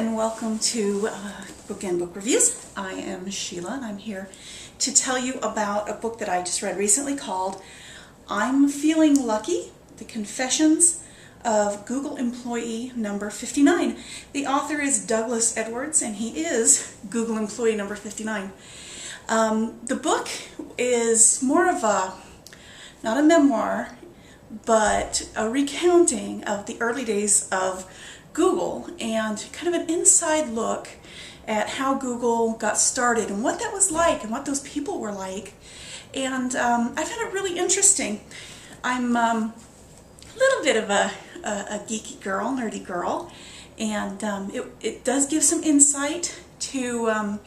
and welcome to Book and Book Reviews. I am Sheila and I'm here to tell you about a book that I just read recently called I'm Feeling Lucky, The Confessions of Google Employee Number 59. The author is Douglas Edwards and he is Google Employee Number 59. The book is more of not a memoir, but a recounting of the early days of Google and kind of an inside look at how Google got started and what that was like and what those people were like. And I found it really interesting. I'm a little bit of a geeky girl, nerdy girl, and it does give some insight to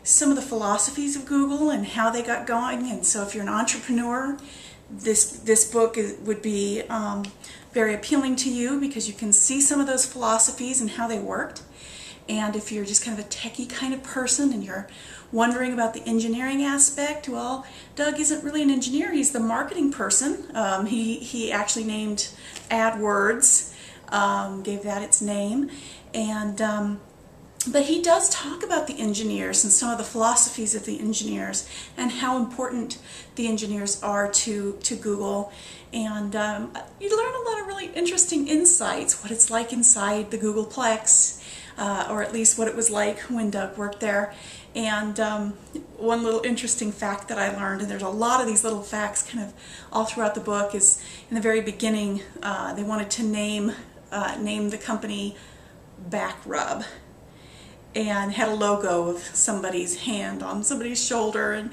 some of the philosophies of Google and how they got going. And so if you're an entrepreneur, this book would be very appealing to you because you can see some of those philosophies and how they worked. And if you're just kind of a techie kind of person and you're wondering about the engineering aspect, well, Doug isn't really an engineer, he's the marketing person. He actually named AdWords, gave that its name, and but he does talk about the engineers and some of the philosophies of the engineers and how important the engineers are to Google. And you learn a lot of really interesting insights, what it's like inside the Googleplex, or at least what it was like when Doug worked there. And one little interesting fact that I learned, and there's a lot of these little facts kind of all throughout the book, is in the very beginning they wanted to name the company Back Rub, and had a logo of somebody's hand on somebody's shoulder, and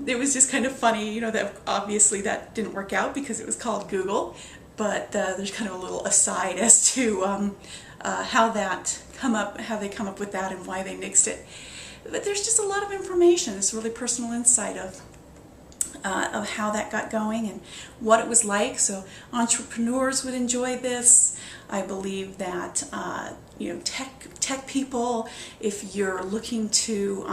it was just kind of funny, you know, that obviously that didn't work out because it was called Google, but there's kind of a little aside as to how they come up with that and why they nixed it. But there's just a lot of information, this really personal insight of how that got going and what it was like. So entrepreneurs would enjoy this. I believe that you know, tech people, if you're looking to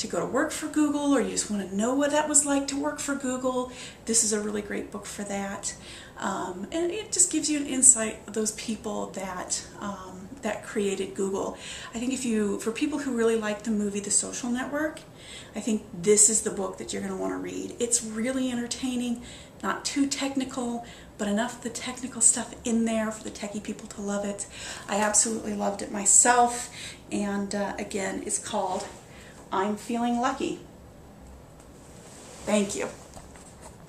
go to work for Google, or you just want to know what that was like to work for Google, this is a really great book for that. And it just gives you an insight of those people that that created Google. I think for people who really like the movie The Social Network, I think this is the book that you're going to want to read. It's really entertaining, not too technical, but enough of the technical stuff in there for the techie people to love it. I absolutely loved it myself, and again, it's called I'm Feeling Lucky. Thank you.